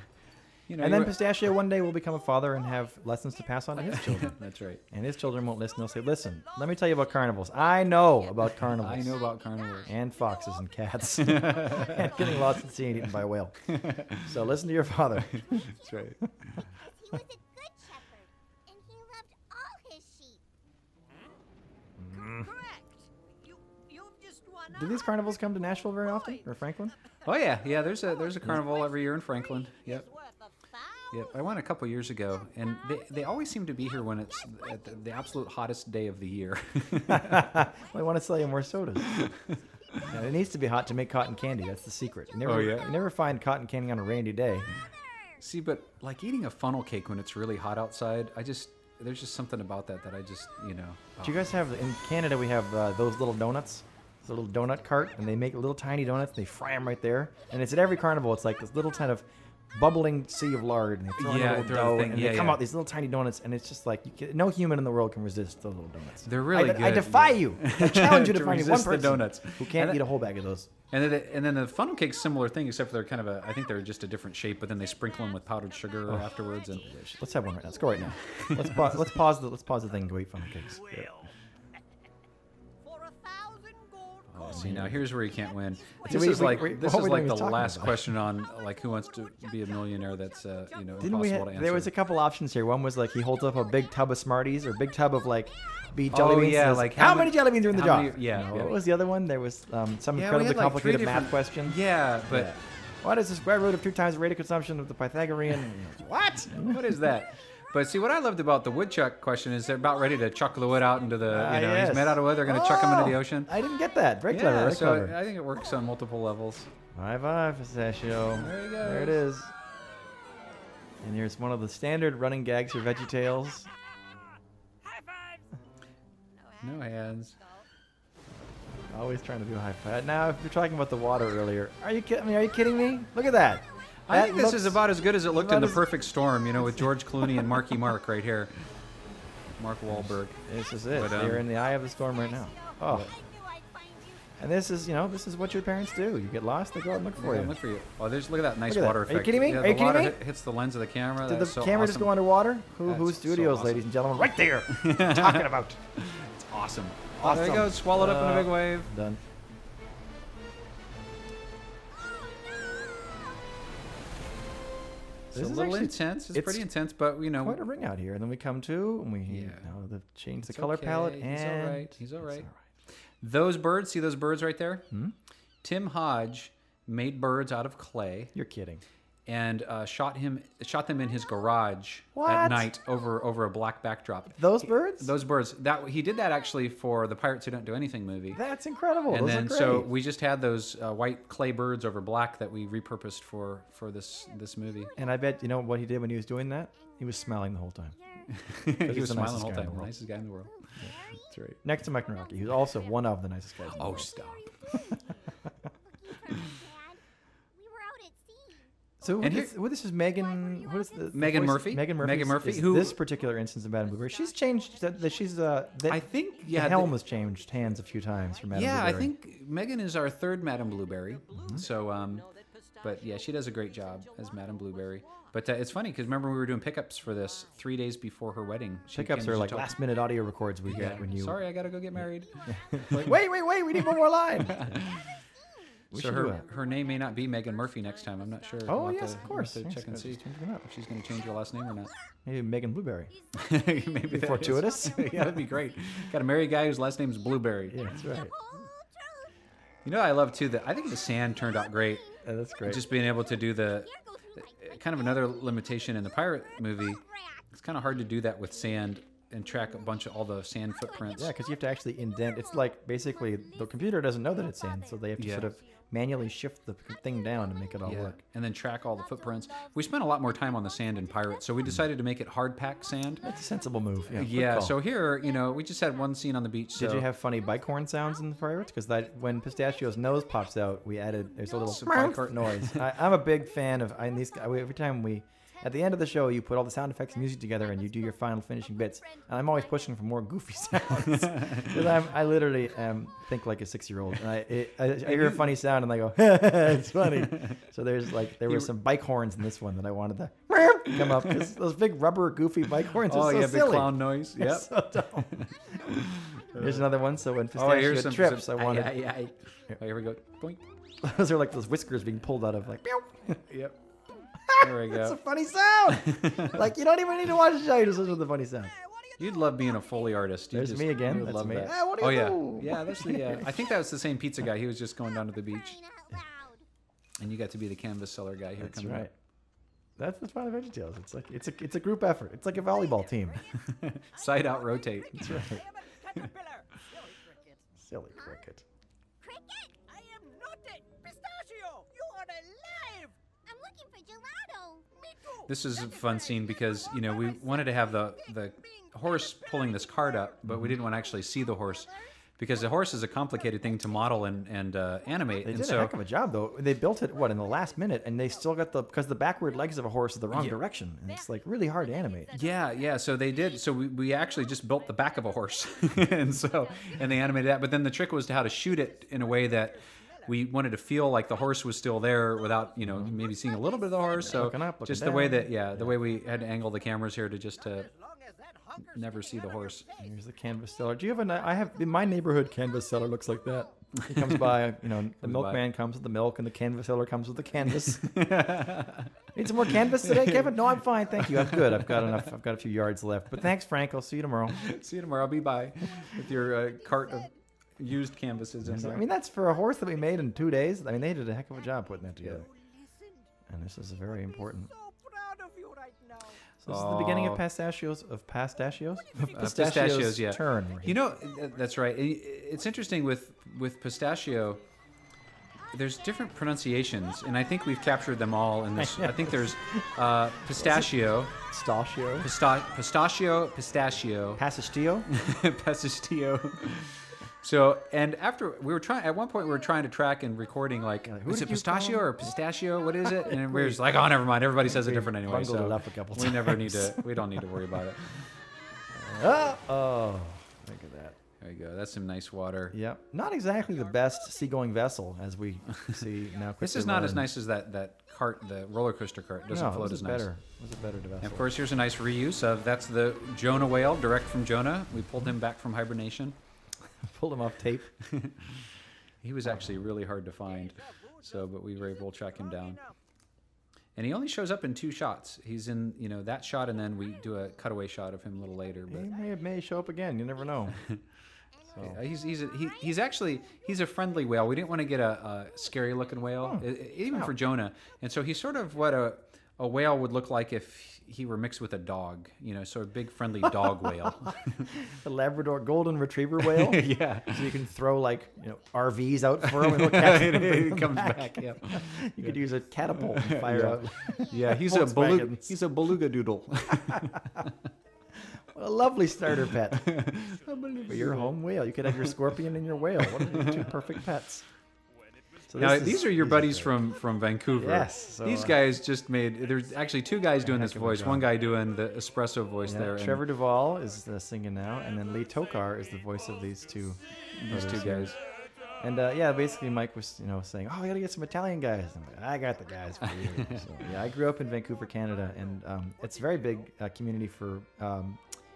You know, And you then were- Pistachio one day will become a father and have lessons to pass on to his children. That's right. And his children won't listen. They'll say, "Listen, let me tell you about carnivals. I know about carnivals. I know about carnivores. And foxes and cats. And getting lost at sea and eaten by a whale. So listen to your father." That's right. He was a good shepherd, and he loved all his sheep. Correct. You've just won. Do these carnivals come to Nashville very often, or Franklin? Oh yeah, yeah. There's a carnival every year in Franklin. Yep. Worth $1,000. Yep. I went a couple years ago, and they always seem to be here when it's at the absolute hottest day of the year. Well, I want to sell you more sodas. Yeah, it needs to be hot to make cotton candy. That's the secret. You never, Oh, yeah? You never find cotton candy on a rainy day. See, but like eating a funnel cake when it's really hot outside, there's just something about that I just, you know. Do you guys have, in Canada, we have those little donuts? It's a little donut cart, and they make little tiny donuts. They fry them right there. And it's at every carnival. It's like this little kind of bubbling sea of lard. And they throw in Yeah, a little throw the dough, thing. and Yeah, they come yeah. out these little tiny donuts. And it's just like, no human in the world can resist the little donuts. They're really I good. defy you. I challenge you to To find me one resist the person donuts. who can't And eat a whole bag of those. And then the funnel cake's similar thing, except for they're kind of I think they're just a different shape, but then they sprinkle them with powdered sugar afterwards. And Let's have one right now. Let's go right now. Let's pause the thing and go eat funnel cakes. Yeah. For 1,000 gold oh, see, now here's where you can't win. See, This is what like we're the doing is talking last about it. question on like who wants to be a millionaire. That's Didn't we? impossible to answer. There was a couple options here. One was like he holds up a big tub of Smarties or a big tub of like beet jelly beans. yeah, and says, like how many jelly beans are in the how jar? many- yeah, No, yeah. What was the other one? There was some Yeah, we incredibly had, like, complicated three math different- question. Yeah, but Yeah. What is the square root of 2 times the rate of consumption of the Pythagorean? what? What is that? But see, what I loved about the woodchuck question is they're about ready to chuck the wood out into the, Yes. he's made out of wood. They're going to chuck him into the Oh, ocean. I didn't get that. Very Yeah, clever. Very so clever. I think it works on multiple levels. Bye, Pistachio. There you go. There it is. And here's one of the standard running gags for VeggieTales. No hands. Always trying to do a high five. Now, if you're talking about the water earlier, are you kidding me? Are you kidding me? Look at that. I That think this is looks about as good as it looked in about The as- Perfect Storm, with George Clooney and Marky Mark right here. Mark Wahlberg. This is it. But, They're in the eye of the storm right now. Oh, I knew I'd find you. and this is what your parents do. You get lost, they go out and look for Yeah, you. look for you. Oh, look at that nice Look at that. water Are you effect. kidding me? Yeah, Are you the kidding water me? hits the lens of the camera. Did the That's so camera just awesome. go underwater? Who That's studios, so ladies and gentlemen? Right there. Talking about. It's awesome. Oh, Awesome. there you go. Swallowed up in a big wave. Done. It's This a is little actually- intense. It's it's pretty intense, but Quite a ring out here, and then we come to, and we Yeah. change the It's color okay. palette, He's and all right. He's all it's right. Those birds, see those birds right there? Hmm? Tim Hodge made birds out of clay You're kidding. and shot them in his garage What? at night over a black backdrop. Those birds? Those birds. He did that actually for the Pirates Who Don't Do Anything movie. That's incredible. And Those then are great. so we just had those white clay birds over black that we repurposed for this movie. And I bet you know what he did when he was doing that? He was smiling the whole time. He he's was the smiling nicest the whole guy in time. the world. Nicest guy in the world. That's right. Next to Mike Nawrocki, who's also one of the nicest guys in the Oh, world. stop. Looking for me, Dad. We were out at sea. So And this is Megan. What is the Megan voice? Murphy? Megan Murphy. Megan Murphy, is who- this particular instance of Madame Blueberry. She's changed. She's I think the yeah. helm has changed hands a few times for Madame Yeah, I Blueberry. think Megan is our third Madame Blueberry. Mm-hmm. So, but yeah, she does a great job as Madame Blueberry. But it's funny because remember we were doing pickups for this 3 days before her wedding. She Pickups came are to like talk- last-minute audio records we get when you. Sorry, I gotta go get married. Like, wait, we need one more line. We So should do her name may not be Megan Murphy next time. I'm not sure. Oh We'll have yes, to- of course. we'll have to Yes, check and see just changing it up. if she's going to change her last name or not. Maybe Megan Blueberry. Maybe that Fortuitous? is- yeah, that'd be great. Got to marry a guy whose last name is Blueberry. Yeah, that's right. You know, I love too that I think the sand turned out great. That's great. Just being able to do the kind of another limitation in the pirate movie. It's kind of hard to do that with sand and track a bunch of all the sand footprints. Yeah, because you have to actually indent. It's like basically the computer doesn't know that it's sand, so they have to Yeah. sort of manually shift the thing down to make it all Yeah, work. and then track all the footprints. We spent a lot more time on the sand in Pirates, so we decided to make it hard pack sand. That's a sensible move. Yeah. good Yeah, call. so here, we just had one scene on the beach. Did so you have funny bike horn sounds in the Pirates? Because when Pistachio's nose pops out, there's a little Some bike "Smurf" horn- noise. I'm a big fan of every time we at the end of the show, you put all the sound effects and music together, and you do your final finishing bits. And I'm always pushing for more goofy sounds. 'Cause I literally think like a 6-year-old. And I hear a funny sound, and I go, it's funny. So there were some bike horns in this one that I wanted to come up. 'Cause those big rubber goofy bike horns are so big silly. clown noise. Yep. It's so dumb. Here's another one. So when Pistachio trips, I wanted... Oh, here we go. Boink. Those are like those whiskers being pulled out of like... Yep. There we go. It's a funny sound. Like, you don't even need to watch the show. You just listen to the funny sound. You'd love being a Foley artist. There's me again. You would That's love me. that. What do you do? Yeah, that's the. I think that was the same pizza guy. He was just going down to the beach, Crying out loud. and you got to be the canvas seller guy here. That's coming right. That's the fun of VeggieTales. It's like it's a group effort. It's like a volleyball team. up. Side out, rotate. That's right. I am a caterpillar. Silly cricket. Cricket! I am not a pistachio. You are alive. I'm looking for gelato. Me too. This is a fun scene because we wanted to have the horse pulling this cart up, but we didn't want to actually see the horse because the horse is a complicated thing to model and animate. They and did so a heck of a job though. They built it in the last minute, and they still got because the backward legs of a horse is the wrong direction, and it's like really hard to animate. Yeah. So they did. So we actually just built the back of a horse, and they animated that. But then the trick was to how to shoot it in a way that we wanted to feel like the horse was still there without maybe seeing a little bit of the horse. So Looking up, looking just the way down. that the way we had to angle the cameras here to just As long as that hunger's never see the horse. Here's the canvas seller. Do you have I have in my neighborhood canvas seller looks like that. He comes by, the milkman comes with the milk, and the canvas seller comes with the canvas. Need some more canvas today, Kevin? No, I'm fine, thank you. I'm good. I've got enough. I've got a few yards left. But thanks, Frank. I'll see you tomorrow. See you tomorrow. I'll be by with your cart of used canvases in I there. mean, that's for a horse that we made in 2 days. I mean, they did a heck of a job putting that together. listened. And this is very important. So proud of you right now. So this is the beginning of Oh. Pistachios? Of Pistachio's Pistachios, yeah. turn. That's right. It's interesting with Pistachio. There's different pronunciations, and I think we've captured them all in this. I think there's pistachio, Pistachio. pistachio, pistachio, Pastistillo. pistachio. So, and after we were trying, at one point we were trying to track and recording like, who is did it you pistachio call? or pistachio? What is it? And we were just like, oh, never mind. Everybody says it different anyway. bungled So it up a couple we never need to. We don't need to worry about it. Oh, look at that. There you go. That's some nice water. Yep. Not exactly the best seagoing vessel as we see now. This is not as nice as that cart, the roller coaster cart. It doesn't float this as is nice. better. This is better to vessel. And of course, here's a nice reuse of that's the Jonah whale, direct from Jonah. We pulled him back from hibernation. Pulled him off tape. He was actually really hard to find, but we were able to track him down. And he only shows up in 2 shots. He's in that shot, and then we do a cutaway shot of him a little later. But He may show up again. You never know. he's actually a friendly whale. We didn't want to get a scary looking whale, even for Jonah. And so he's sort of what a whale would look like if he were mixed with a dog. So a big friendly dog whale. The Labrador Golden Retriever whale. Yeah. So you can throw RVs out for him and he'll catch him and bring He them comes back. back. Yep. You could use a catapult and fire out. Yeah, he's Volkswagens. He's a beluga doodle. What a lovely starter pet for your home whale. You could have your scorpion and your whale. What are the 2 perfect pets? So Now, this these is- are your these buddies great. from Vancouver. Yes, so, these guys just made. There's actually 2 guys doing this heck of a voice. job. One guy doing the espresso voice Yeah, there. and Trevor Duvall is singing now, and then Lee Tokar is the voice of these 2. These 2 brothers here. guys. And basically Mike was saying, "Oh, we got to get some Italian guys." I'm like, "I got the guys for you." So, I grew up in Vancouver, Canada, and it's a very big community for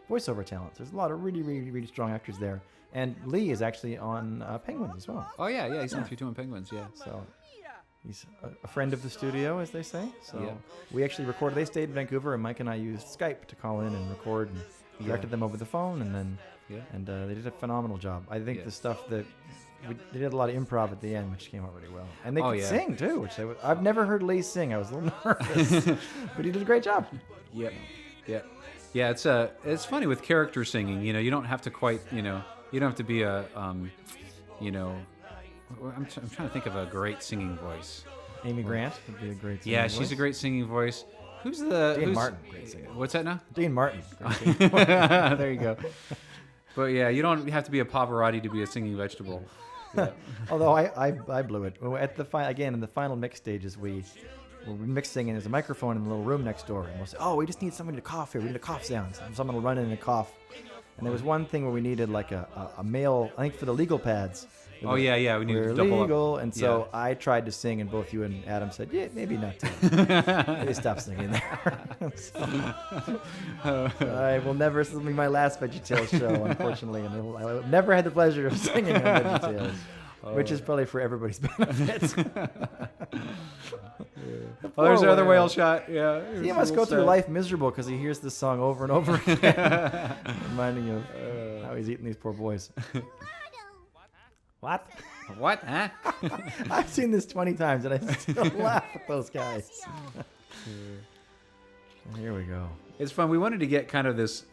voiceover talents. There's a lot of really, really, really strong actors there. And Lee is actually on Penguins as well. Oh yeah, he's on 3-2 Penguins. Yeah. So he's a friend of the studio, as they say. So Yeah. we actually recorded. They stayed in Vancouver, and Mike and I used Skype to call in and record and directed them over the phone, and then they did a phenomenal job. I think Yeah. the stuff that they did a lot of improv at the end, which came out really well, and they Oh, could yeah. sing too. I've never heard Lee sing. I was a little nervous, but he did a great job. Yep. Yeah. It's funny with character singing. You don't have to quite. You don't have to be a. I'm trying to think of a great singing voice. Amy Grant would be a great singer. Yeah, she's a great singing voice. Who's the Dean Martin, great singer. What's that now? Dean Martin. Great singer. There you go. But yeah, you don't have to be a Pavarotti to be a singing vegetable. Yeah. Although I blew it. At the in the final mix stages, we we're mixing, and there's a microphone in the little room next door, and we'll say, "Oh, we just need somebody to cough here. We need a cough sound." So someone will run in and cough. And there was one thing where we needed like a male, I think for the legal pads. Oh yeah, we need We're to double legal, up. and so I tried to sing, and both you and Adam said, "Yeah, maybe not too. Maybe stop singing there." So, I will never. This will be my last VeggieTales show, unfortunately, and I never had the pleasure of singing on VeggieTales, which is probably for everybody's benefit. Oh, there's another whale shot. Yeah. He must go through life miserable because he hears this song over and over again, reminding you of how he's eating these poor boys. What? What? Huh? I've seen this 20 times and I still laugh at those guys. Here we go. It's fun. We wanted to get kind of this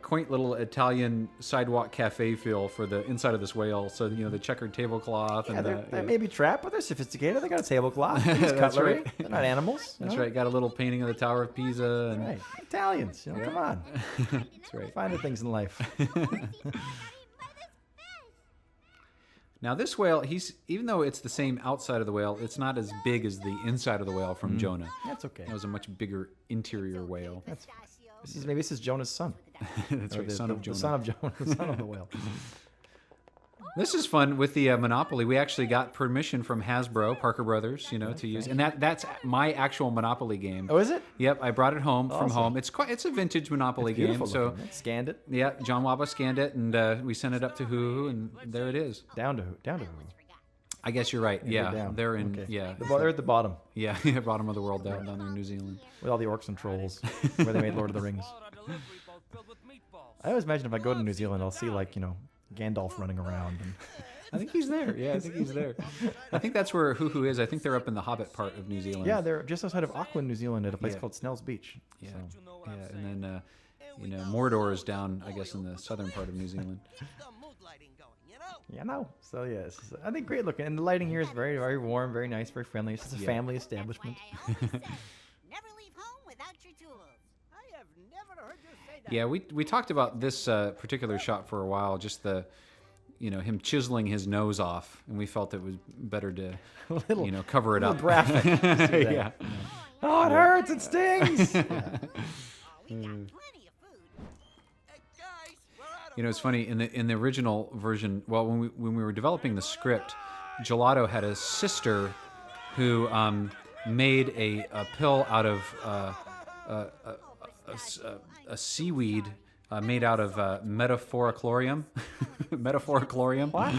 quaint little Italian sidewalk cafe feel for the inside of this whale. So, the checkered tablecloth. Yeah, and they may be trapped, but they're sophisticated. They got a tablecloth. They use cutlery. Right. They're not animals. That's right. Got a little painting of the Tower of Pisa. And Right. Italians. Come on. That's right. Finer things in life. Now this whale, even though it's the same outside of the whale, it's not as big as the inside of the whale from Jonah. That's okay. That was a much bigger interior whale. Maybe this is Jonah's son. That's right, son of Jonah. The son of Jonah. The son of the whale. This is fun with the Monopoly. We actually got permission from Hasbro, Parker Brothers, to use, and that's my actual Monopoly game. Oh, is it? Yep, I brought it home from Awesome. home. It's a vintage Monopoly game. Beautiful So looking. Scanned it. yeah, John Waba scanned it, and we sent it up to Hoo, and there it is. Down to who? I guess you're right. Yeah, down. they're in. Okay. Yeah, They're at the bottom yeah, bottom of the world down there in New Zealand. with all the orcs and trolls where they made Lord of the Rings. I always imagine if I go to New Zealand, I'll see Gandalf running around. And I think he's there. Yeah, I think he's there. I think that's where Hoo is. I think they're up in the Hobbit part of New Zealand. yeah, they're just outside of Auckland, New Zealand, at a place Yeah. called Snell's Beach. Yeah, So, yeah, and then Mordor is down, I guess, in the southern part of New Zealand. So yeah, I think great looking, and the lighting here is very, very warm, very nice, very friendly. It's just a Yeah. family establishment. Never leave home without your tools. I have never heard you say that. Yeah, we talked about this particular shot for a while, just the, him chiseling his nose off, and we felt it was better to, Little- cover it little up. graphic. Yeah. Oh, it hurts! It stings! We got plenty of food. Guys, we're out of It's funny in the original version. Well, when we were developing the script, Gelato had a sister who made a pill out of a seaweed made out of metaphorichlorium. Metaphorichlorium. What?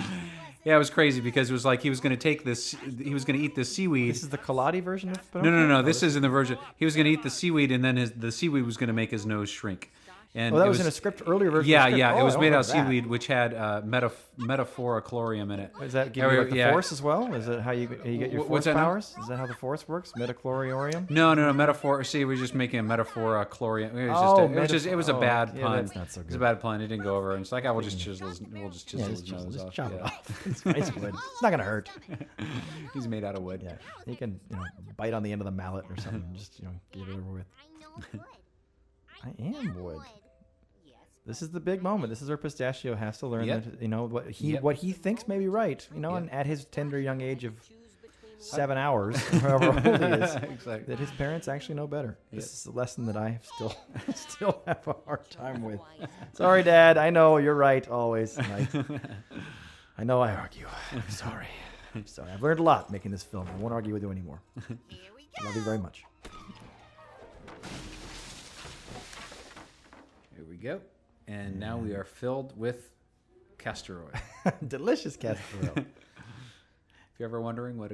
Yeah, it was crazy because it was like he was going to take this. He was going to eat this seaweed. This is the Kaladi version of No. Pinocchio? This is in the version. He was going to eat the seaweed, and then the seaweed was going to make his nose shrink. And Oh, that it was in a script earlier version. Yeah, of the script. yeah. Oh, It was I made don't out of know that. seaweed, which had metaphorichlorium in it. Does that give you like the Yeah. force as well? Is that how you get your What's force that now? powers? Is that how the force works? Metachloriorium? No. Metaphor. See, we're just making a metaphorichlorium. It was Oh, it was a bad yeah, pun. that's not so It was a good. bad pun. It didn't go over. And it's like, we'll just chisel his nose Just off. chop it Yeah. off. It's nice wood. It's not gonna hurt. He's made out of wood. Yeah, you can bite on the end of the mallet or something. And just get it over with. I know wood. I am wood. This is the big moment. This is where Pistachio has to learn Yep. that what he thinks may be right. And at his tender young age of 7 hours, however old he is, Exactly. that his parents actually know better. This is a lesson that I still have a hard time with. Sorry, Dad. I know you're right always. I know I argue. I'm sorry. I'm sorry. I've learned a lot making this film. I won't argue with you anymore. Here we go. I love you very much. Here we go. And now we are filled with castor oil. Delicious castor oil. If you're ever wondering what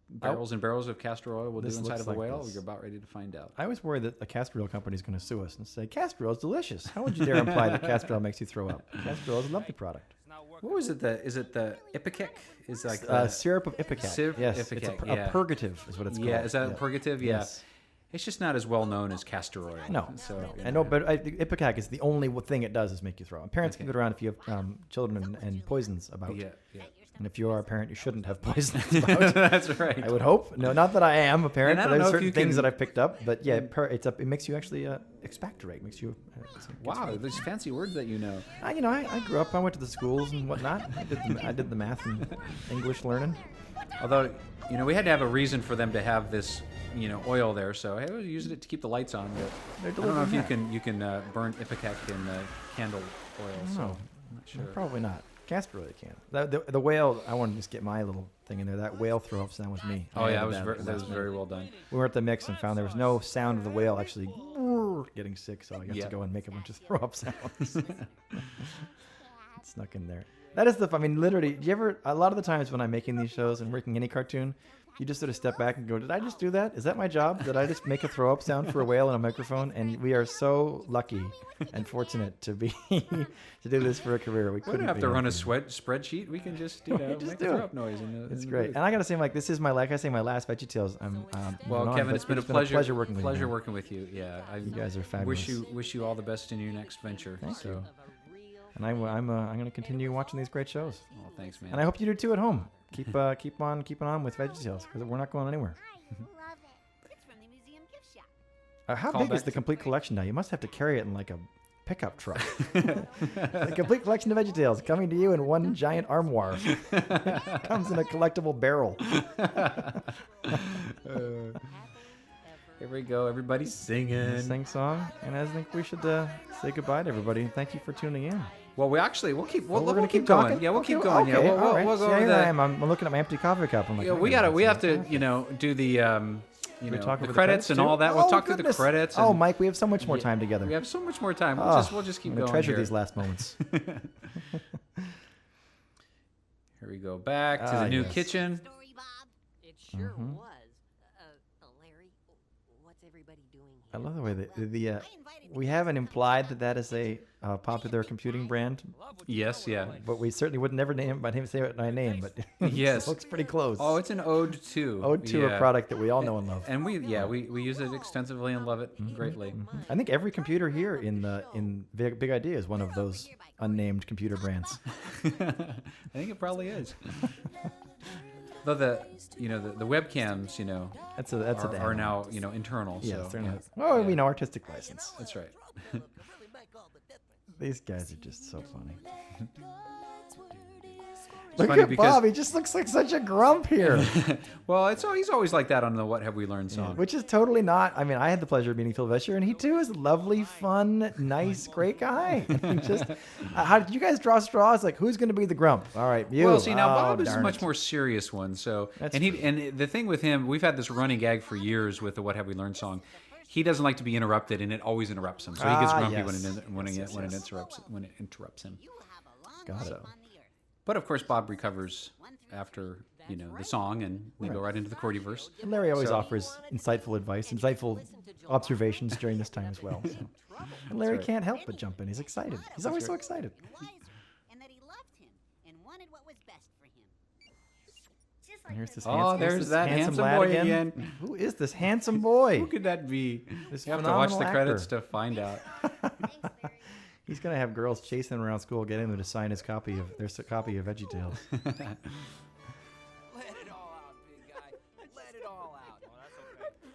barrels and barrels of castor oil will do This inside looks of a like whale, this. you're about ready to find out. I always worry that a castor oil company is going to sue us and say, castor oil is delicious. How would you dare imply that castor oil makes you throw up? Castor oil is a lovely product. What was it? Is it the Ipecac? Is like Syrup of Ipecac. Syrup Yes, Ipecac, it's a yeah. purgative is what it's called. Yeah, is that a purgative? Yeah. Yes. It's just not as well known as castor oil. No, So I know, but Ipecac is the only thing it does is make you throw up. Parents keep it around if you have children and poisons about. Yeah, yeah. And if you are a parent, you shouldn't have poisons about. That's right. I would hope. No, not that I am a parent, And I but don't know there's if certain you things can- that I've picked up. But yeah, it makes you actually expectorate. Makes you. Wow, these fancy words that you know. I grew up. I went to the schools and whatnot. I did the math and English learning. Although, we had to have a reason for them to have this, oil there. So hey, we used it to keep the lights on. But I don't know if you can burn ipecac in candle oil. So I'm not sure. Probably not. Casper really can. The whale. I want to just get my little thing in there. That whale throw up sound was me. Oh yeah, that was very well done. We were at the mix and found there was no sound of the whale actually getting sick, so I got to go and make a bunch of throw up sounds. It snuck in there. That is literally, do you ever, a lot of the times when I'm making these shows and working any cartoon, you just sort of step back and go, did I just do that? Is that my job? Did I just make a throw up sound for a whale on a microphone? And we are so lucky and fortunate to be to do this for a career. We don't have to run a spreadsheet. We can just, make a throw up noise. It's great. And I got to say, this is my last VeggieTales. Well, Kevin, it's been a pleasure working with you. Yeah, you guys are fabulous. Wish you all the best in your next venture. Thank you. And I'm going to continue watching these great shows. Oh, thanks, man. And I hope you do too at home. Keep on keeping on with VeggieTales because we're not going anywhere. I love it. It's from the museum gift shop. How big is the complete collection now? You must have to carry it in like a pickup truck. The complete collection of VeggieTales coming to you in one giant armoire. Comes in a collectible barrel. Here we go. Everybody's singing. Sing song. And I think we should say goodbye to everybody. Thank you for tuning in. Well, we'll keep talking. going. Yeah, we'll keep going. Okay, Yeah, we'll go over that. I'm looking at my empty coffee cup. I'm like, we have to, do the, the credits and all that. We'll talk through the credits. Oh, Mike, we have so much more time together. We have so much more time. We'll just keep going. Treasure these last moments. Here we go. Back to the new kitchen. Story, Bob? It sure was. Larry, what's everybody doing here? I love the way we haven't implied that is a popular computing brand. Yes, yeah. But we certainly would never say it by name, but yes, it looks pretty close. Oh, it's an ode to a product that we all know and love. And we use it extensively and love it greatly. Mm-hmm. I think every computer here in Big Idea is one of those unnamed computer brands. I think it probably is. Though the webcams, are now internal. Yes, so, we know artistic license. That's right. These guys are just so funny. Look at Bob. He just looks like such a grump here. Well, he's always like that on the What Have We Learned song. Yeah, which is totally not. I mean, I had the pleasure of meeting Phil Vesher, and he too is a lovely, fun, nice, great guy. And he just, how did you guys draw straws? Like, who's going to be the grump? All right, you. Well, see, now Bob is a much more serious one. So, and the thing with him, we've had this running gag for years with the What Have We Learned song. He doesn't like to be interrupted, and it always interrupts him. So he gets grumpy when it interrupts him. Got it. But of course, Bob recovers after the song, and we go right into the Chordyverse. And Larry always offers insightful advice, insightful observations during this time as well. So. And Larry can't help but jump in. He's excited. He's always so excited. And that he loved him and wanted what was best for him. And here's this there's that handsome boy again. Who is this handsome boy? Who could that be? This you have to watch the credits to find out. He's gonna have girls chasing him around school, getting them to sign his copy of VeggieTales. Let it all out, big guy. Let it all out. Oh, that's okay.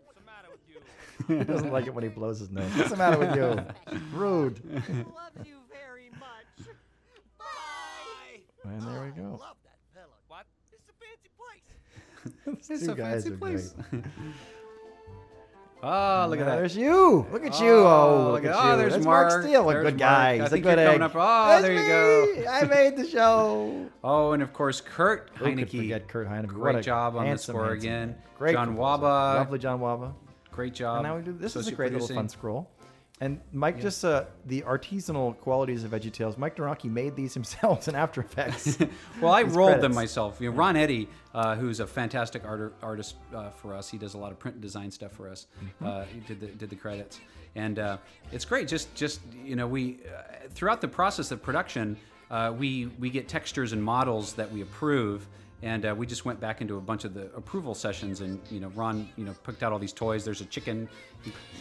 What's the matter with you? He doesn't like it when he blows his nose. What's the matter with you? Rude. Love you very much. Bye. And there we go. Love that fella. What? It's a fancy place. These two guys are great. Oh, look at that. There's you. Look at you. Oh, look at you. There's That's Mark. Steele, a good guy. I He's think a good you're egg. coming up. Oh, there you go. I made the show. Oh, and of course, Kurt Who could Heineke. forget Kurt Heineke? Great job on the score again. Great John composer. Waba. Lovely John Waba. Great job. And now we do this. Is a Associate great producing. little fun scroll. And Mike, just the artisanal qualities of VeggieTales. Mike Nawrocki made these himself in After Effects. Well, I These rolled them credits. myself. Ron Eddy, who's a fantastic artist for us. He does a lot of print and design stuff for us. He did the credits, and it's great. Just we throughout the process of production, we get textures and models that we approve. And we just went back into a bunch of the approval sessions, and Ron, picked out all these toys. There's a chicken,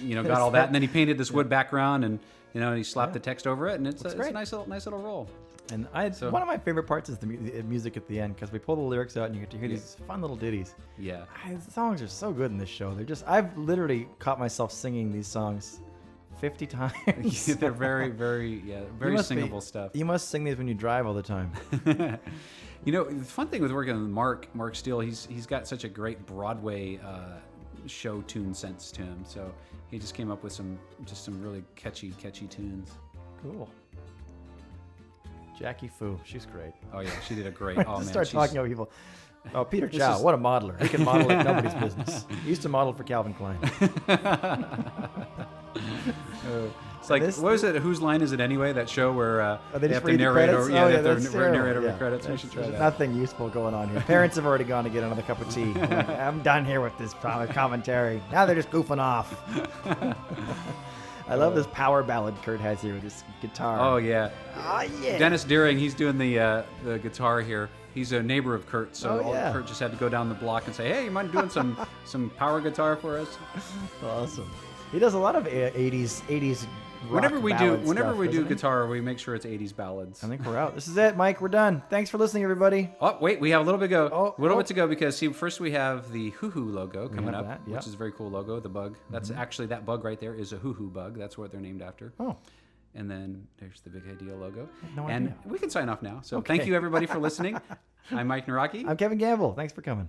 got all that, and then he painted this wood background, and he slapped the text over it, and it's a nice little roll. And one of my favorite parts is the music at the end, because we pull the lyrics out and you get to hear these fun little ditties. Yeah, the songs are so good in this show. I've literally caught myself singing these songs 50 times. They're very, very, very singable stuff. You must sing these when you drive all the time. You know, the fun thing with working with Mark Steele, he's got such a great Broadway show tune sense to him. So he just came up with some really catchy tunes. Cool. Jackie Fu, she's great. Oh yeah, she did a great. Oh man, Start talking about people. Oh, Peter This Chow, is- what a modeler. He can model like nobody's business. He used to model for Calvin Klein. It's like, This- what was it? Whose line is it anyway? That show where They they just have to read the narrate credits? over. Oh, Yeah, they have that's to terrible. narrate over Yeah. the credits. We There's- should try there's that. nothing useful going on here. Parents have already gone to get another cup of tea. Like, I'm done here with this commentary. Now they're just goofing off. I love this power ballad Kurt has here with this guitar. Oh yeah. Oh, yeah. Dennis Deering, he's doing the guitar here. He's a neighbor of Kurt, so Oh, yeah. Kurt just had to go down the block and say, "Hey, you mind doing some power guitar for us?" Awesome. He does a lot of 80s rock Whenever we do ballad stuff, doesn't he? guitar, we make sure it's 80s ballads. I think we're out. This is it, Mike. We're done. Thanks for listening, everybody. Oh wait, we have a little bit to go. Oh. bit to go because see, first we have the Hoo Hoo logo coming have up, that, yeah. which is a very cool logo. The bug. That's actually that bug right there is a Hoo Hoo bug. That's what they're named after. Oh. And then there's the Big Idea logo. no and idea. we can sign off now. So Okay. thank you everybody for listening. I'm Mike Nawrocki. I'm Kevin Gamble. Thanks for coming.